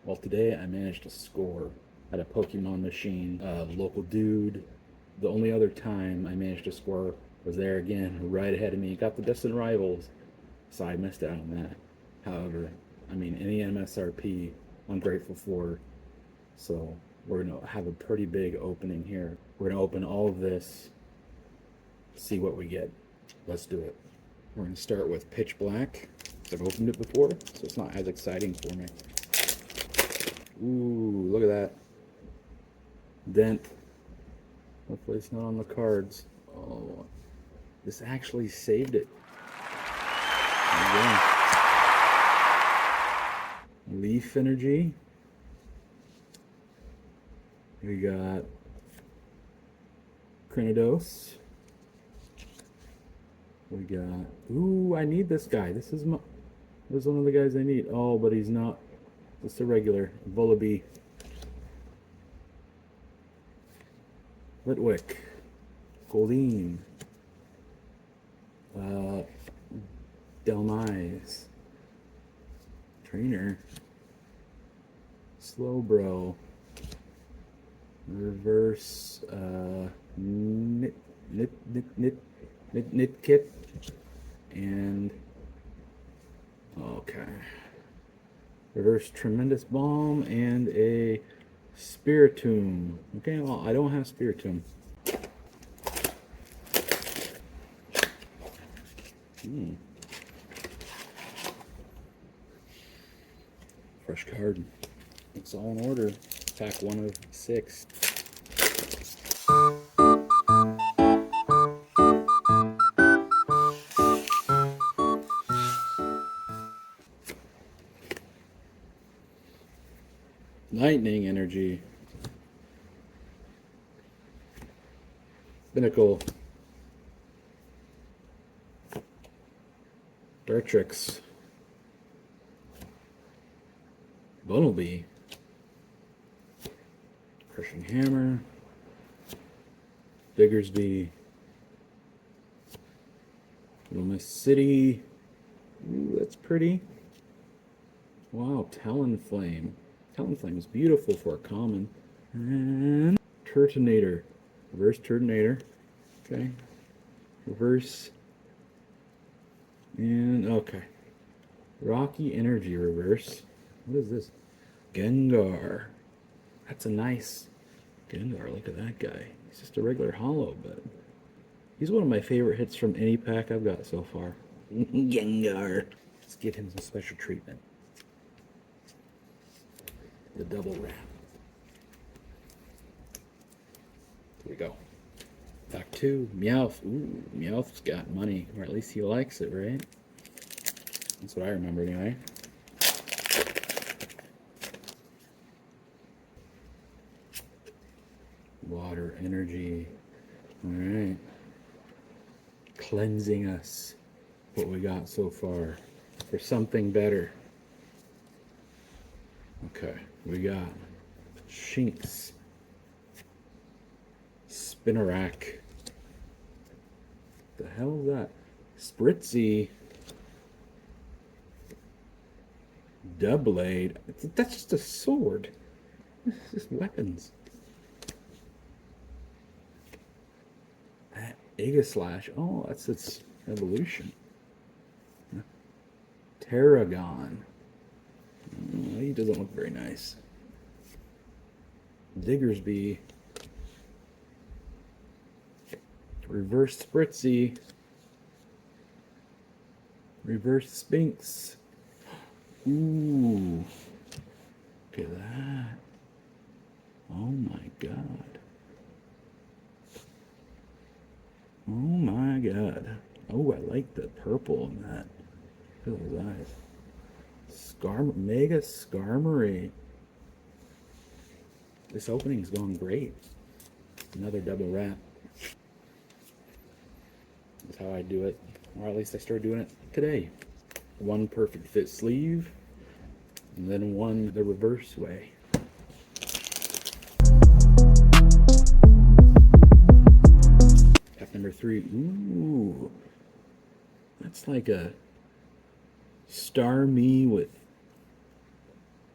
Well, today I managed to score at a Pokemon machine. Local dude. The only other time I managed to score was there again, right ahead of me. Got the distant rivals, so I missed out on that. However, I mean, any MSRP I'm grateful for. So we're gonna have a pretty big opening here. We're gonna open all of this, see what we get. Let's do it. We're gonna start with Pitch Black. I've opened it before, so it's not as exciting for me. Ooh, look at that. Dent. Hopefully it's not on the cards. Oh, this actually saved it. Leaf Energy. We got Crinidos. We got... Ooh, I need this guy. This is one of the guys I need. Oh, but he's not. Just a regular. Vullaby. Litwick. Goldeen. Delmise. Trainer. Slowbro. Reverse. Nitkit. And okay. Reverse Tremendous Bomb and a Spiritomb. Okay, well, I don't have Spiritomb. Fresh card. It's all in order. Pack 1 of 6. Lightning Energy. Pinnacle. Dartrix. Bunnelby. Crushing Hammer. Diggersby. Little Miss City. Ooh, that's pretty. Wow, Talonflame. Talonflame is beautiful for a common. And Turtonator. Reverse Turtonator. Okay. Reverse. And okay. Rocky Energy reverse. What is this? Gengar. That's a nice Gengar. Look at that guy. He's just a regular hollow, but he's one of my favorite hits from any pack I've got so far. Gengar. Let's give him some special treatment. The double wrap. Here we go. Pack 2. Meowth. Ooh, Meowth's got money, or at least he likes it, right? That's what I remember anyway. Water Energy. Alright. Cleansing us. What we got so far. For something better. Okay. We got Shinx. Spinarak. The hell is that? Spritzy. Doublade. That's just a sword. It's just weapons. Aegislash. Oh, that's its evolution. Tarragon. Oh, he doesn't look very nice. Diggersby. Reverse Spritzy. Reverse Sphinx. Ooh. Look at that. Oh my god. Oh my god. Oh, I like the purple in that. Look at those eyes. Mega Skarmory. This opening's going great. Another double wrap. That's how I do it. Or at least I started doing it today. One perfect fit sleeve. And then one the reverse way. Pack number 3. Ooh. That's like a Starmie with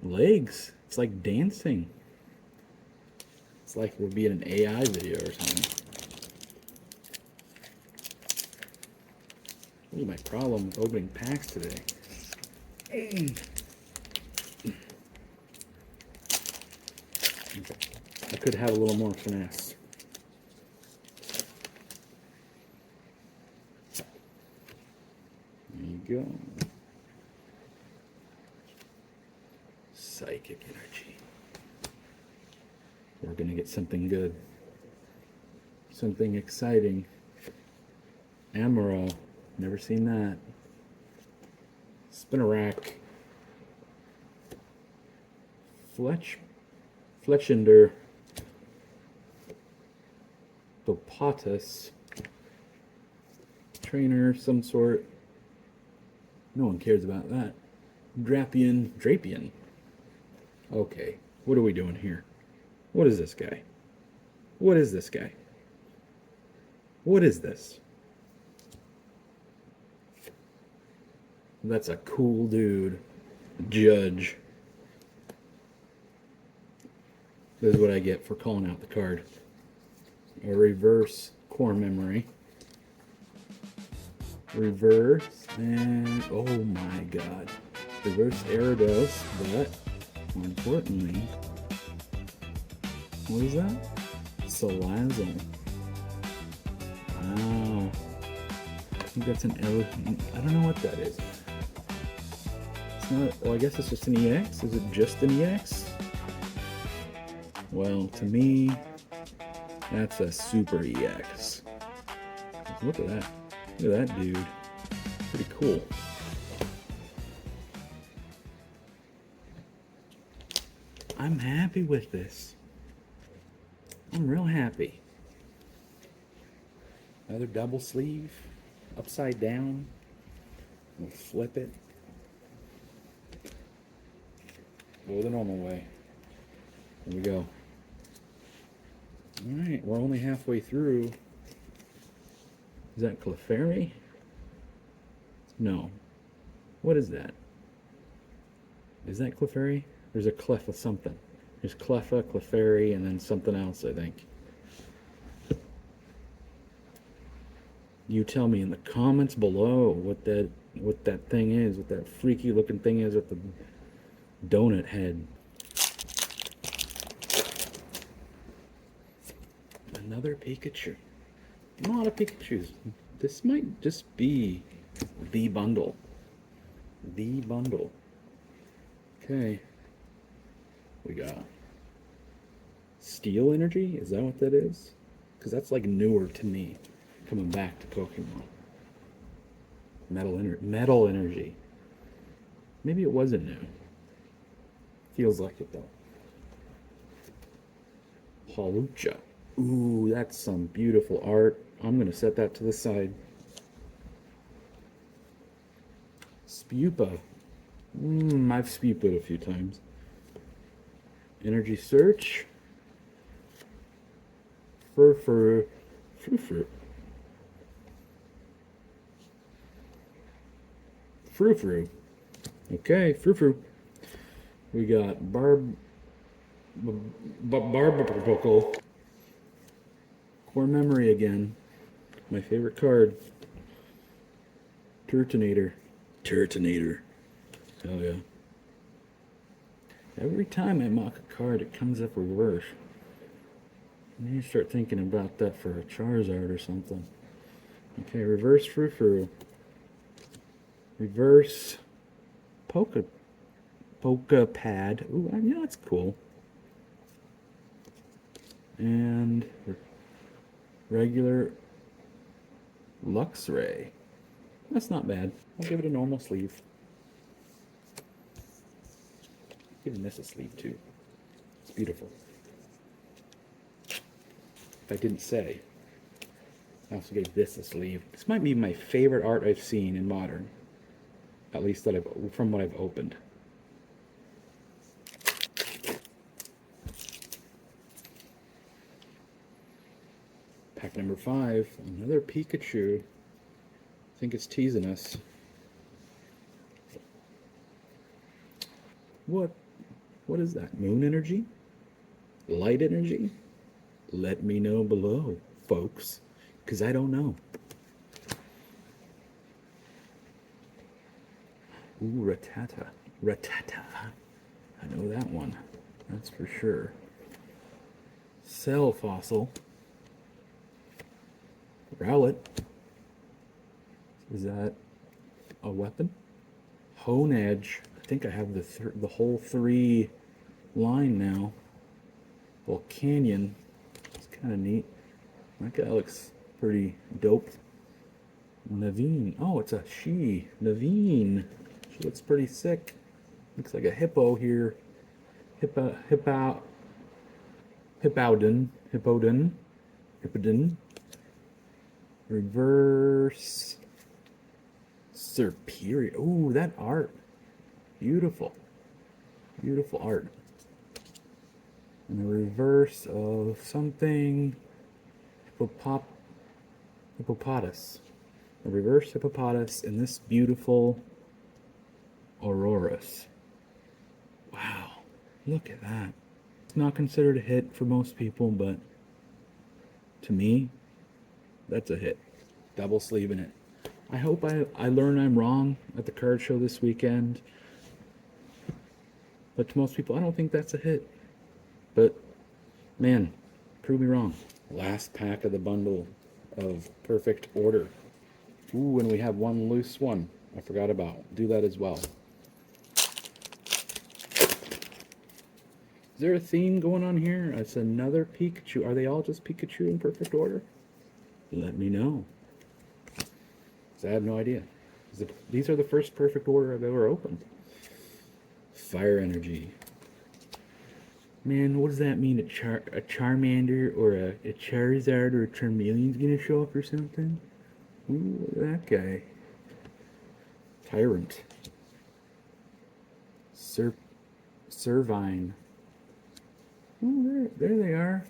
legs. It's like dancing. It's like we'll be in an AI video or something. What is my problem with opening packs today? Okay. I could have a little more finesse. There you go. Psychic energy. We're gonna get something good. Something exciting. Amaro. Never seen that. Spinnerack. Fletchender. Bopatus. Trainer, some sort. No one cares about that. Drapion. Okay, what are we doing here? What is this guy? What is this guy? What is this? That's a cool dude. Judge. This is what I get for calling out the card. A reverse core memory. Reverse, and oh my god. Reverse Gyarados, but more importantly, what is that? Salazzle. Wow. I think that's an elephant. I don't know what that is. It's not, well, I guess it's just an EX. Is it just an EX? Well, to me, that's a super EX. Look at that. Look at that dude. Pretty cool. I'm happy with this. I'm real happy. Another double sleeve. Upside down. We'll flip it. Go the normal way. Here we go. Alright, we're only halfway through. Is that Clefairy? No. What is that? Is that Clefairy? There's a Clef with something. There's Cleffa, Clefairy, and then something else, I think. You tell me in the comments below what that thing is, what that freaky looking thing is with the donut head. Another Pikachu. A lot of Pikachus. This might just be the bundle. The bundle. Okay. We got Steel Energy. Is that what that is? Because that's like newer to me. Coming back to Pokemon. Metal Energy. Maybe it wasn't new. Feels like it though. Hawlucha. Ooh, that's some beautiful art. I'm going to set that to the side. Spupa. I've Spupa'd a few times. Energy Search. Frufru. Okay, Frufru. We got Barbapokal. Core Memory again. My favorite card. Turtonator. Hell yeah. Every time I mock a card, it comes up reverse. I need to start thinking about that for a Charizard or something. Okay, reverse Frufru. Reverse Pokapad. Ooh, yeah, that's cool. And regular Luxray. That's not bad. I'll give it a normal sleeve. Giving this a sleeve too. It's beautiful. If I didn't say, I also gave this a sleeve. This might be my favorite art I've seen in Modern. At least that from what I've opened. Pack number 5, another Pikachu. I think it's teasing us. What What is that? Moon energy? Light energy? Let me know below, folks, because I don't know. Ooh, Rattata. Rattata. I know that one. That's for sure. Cell fossil. Rowlet. Is that a weapon? Hone edge. I think I have the whole 3 line now. Volcanion. It's kind of neat. That guy looks pretty dope. Naveen. Oh, it's a she. Naveen. She looks pretty sick. Looks like a hippo here. Hippowdon. Reverse. Superior. Ooh, that art. Beautiful. Beautiful art. And the reverse of something. Hippopotamus. A reverse hippopotamus and this beautiful Aurorus. Wow. Look at that. It's not considered a hit for most people, but to me, that's a hit. Double sleeving it. I hope I learn I'm wrong at the card show this weekend. But to most people, I don't think that's a hit. But, man, prove me wrong. Last pack of the bundle of perfect order. Ooh, and we have one loose one I forgot about. Do that as well. Is there a theme going on here? It's another Pikachu. Are they all just Pikachu in perfect order? Let me know. I have no idea. These are the first perfect order I've ever opened. Fire energy. Man, what does that mean? A Charmander or a Charizard or a Charmeleon's gonna show up or something? Ooh, look at that guy. Tyrant. Servine. Oh, there they are.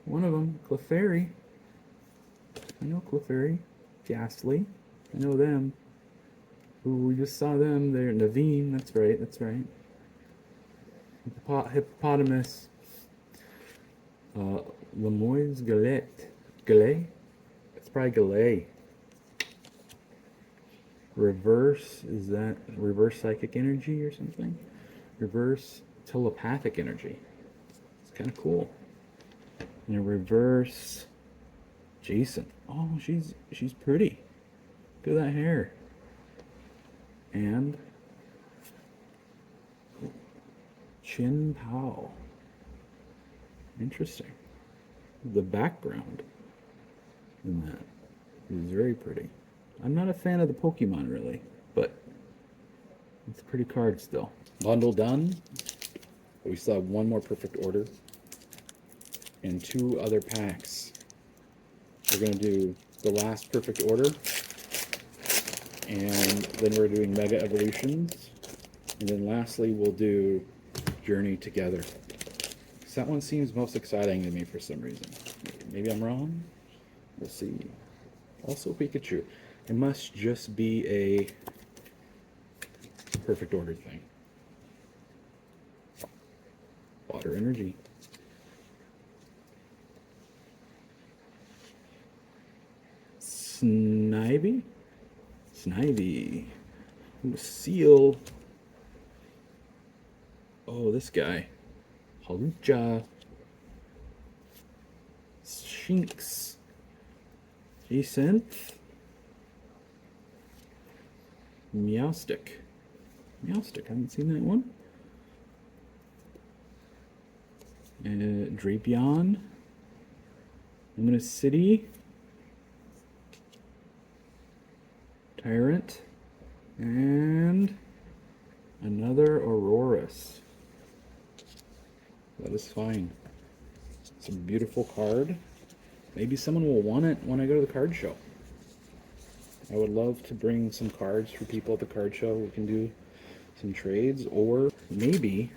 One of them, Clefairy. I know Clefairy. Ghastly. I know them. Ooh, we just saw them there. Naveen, that's right, that's right. Hippopotamus. Lemoyne's Galette. Gallet? It's probably Gallet. Reverse, is that reverse psychic energy or something? Reverse telepathic energy. It's kind of cool. And a reverse Jason. Oh, she's pretty. Look at that hair. And Chin Pao. Interesting. The background in that is very pretty. I'm not a fan of the Pokemon really, but it's a pretty card still. Bundle done. We still have one more perfect order and 2 other packs. We're going to do the last perfect order, and then we're doing Mega Evolutions, and then lastly we'll do Journey Together. So that one seems most exciting to me for some reason. Maybe I'm wrong? We'll see. Also Pikachu. It must just be a perfect order thing. Water energy. Snivy? Snivy. Ooh, Seal. Oh, this guy. Halucha. Shinx. Jacinth. Meowstic. Meowstic, I haven't seen that one. Drapion. Luminous City. Tyrant. And another Aurorus. That is fine. It's a beautiful card. Maybe someone will want it when I go to the card show. I would love to bring some cards for people at the card show. We can do some trades, or maybe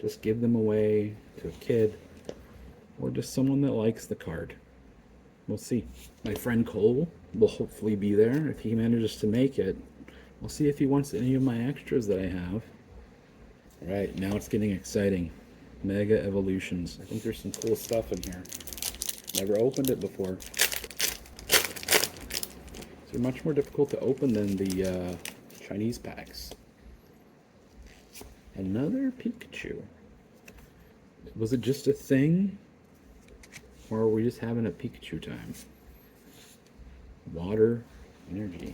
just give them away to a kid or just someone that likes the card. We'll see. My friend Cole will hopefully be there if he manages to make it. We'll see if he wants any of my extras that I have. Right, now it's getting exciting. Mega Evolutions. I think there's some cool stuff in here. Never opened it before. They're much more difficult to open than the Chinese packs. Another Pikachu. Was it just a thing? Or are we just having a Pikachu time? Water, energy.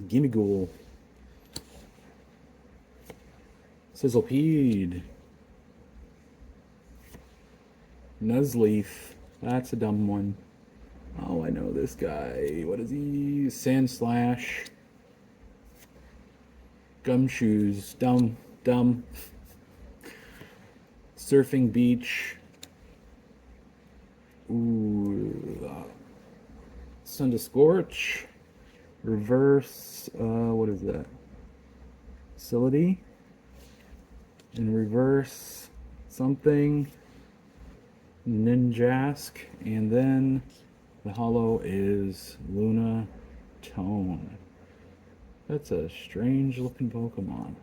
Gimmighoul. Sizzlepede. Nuzleaf. That's a dumb one. Oh, I know this guy. What is he? Sandslash. Gumshoes. Dumb. Surfing Beach. Ooh. Sun to Scorch. Reverse. What is that? Facility. In reverse. Something. Ninjask. And then the holo is Luna Tone. That's a strange looking Pokemon.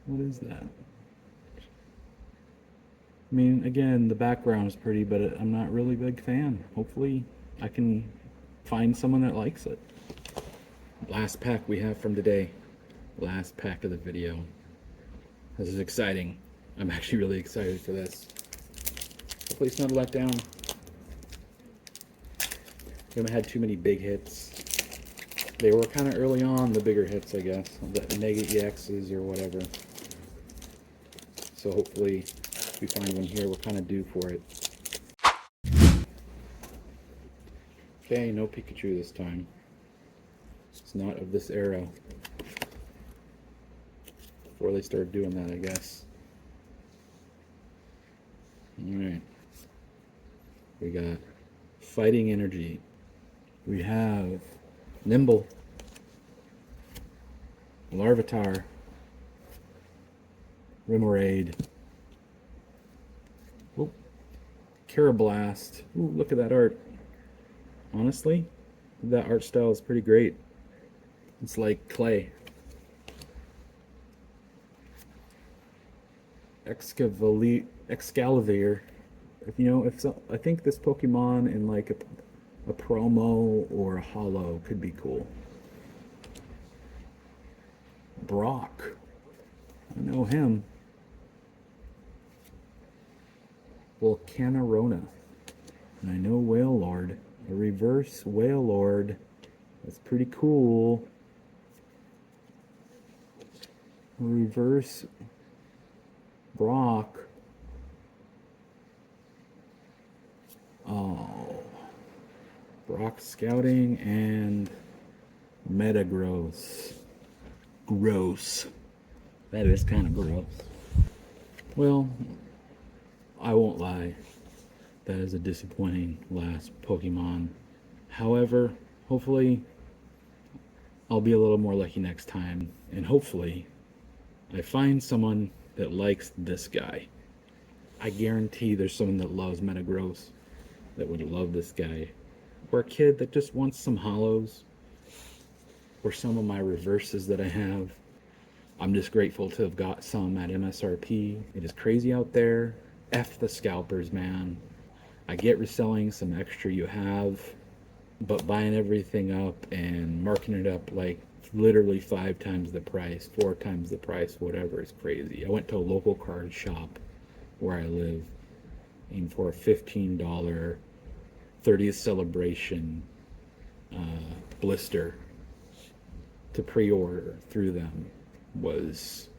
What is that? I mean, again, the background is pretty, but I'm not really a big fan. Hopefully, I can find someone that likes it. Last pack we have from today. Last pack of the video. This is exciting. I'm actually really excited for this. Hopefully it's not a letdown. We haven't had too many big hits. They were kind of early on, the bigger hits, I guess. The Mega EXs or whatever. So hopefully, if we find one here, we're kind of due for it. Okay, no Pikachu this time. It's not of this era. Before they started doing that, I guess. Alright. We got Fighting Energy. We have Nimble, Larvitar, Remoraid, Carablast. Ooh, look at that art. Honestly, that art style is pretty great. It's like clay. Excalibur. If you know, I think this Pokemon in like a promo or a holo could be cool. Brock. I know him. Volcanarona. And I know Wailord. A reverse Wailord. That's pretty cool. A reverse Brock. Oh. Brock Scouting and Metagross. Gross. That is kind of gross. Well, I won't lie. That is a disappointing last Pokemon. However, hopefully I'll be a little more lucky next time. And hopefully I find someone that likes this guy. I guarantee there's someone that loves Metagross that would love this guy. Or a kid that just wants some holos. Or some of my reverses that I have. I'm just grateful to have got some at MSRP. It is crazy out there. F the scalpers, man. I get reselling some extra you have, but buying everything up and marking it up like literally 5 times the price, 4 times the price, whatever, is crazy. I went to a local card shop where I live, and for a $15 30th celebration blister to pre-order through them was,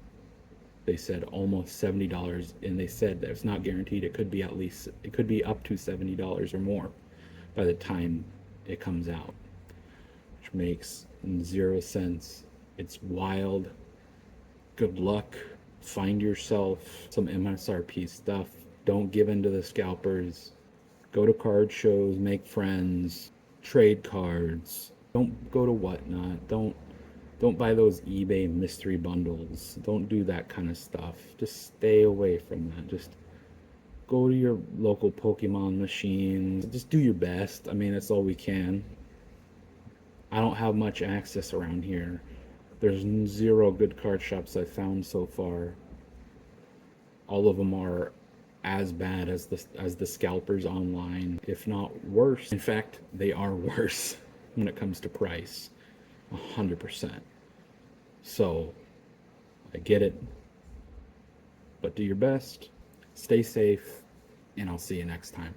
they said, almost $70, and they said that it's not guaranteed. It could be up to $70 or more by the time it comes out, which makes 0 sense. It's wild. Good luck. Find yourself some MSRP stuff. Don't give in to the scalpers. Go to card shows, make friends, trade cards. Don't go to Whatnot. Don't buy those eBay mystery bundles. Don't do that kind of stuff. Just stay away from that. Just go to your local Pokemon machines. Just do your best. I mean, that's all we can. I don't have much access around here. There's zero good card shops I've found so far. All of them are as bad as the scalpers online, if not worse. In fact, they are worse when it comes to price, 100%. So I get it, but do your best, stay safe, and I'll see you next time.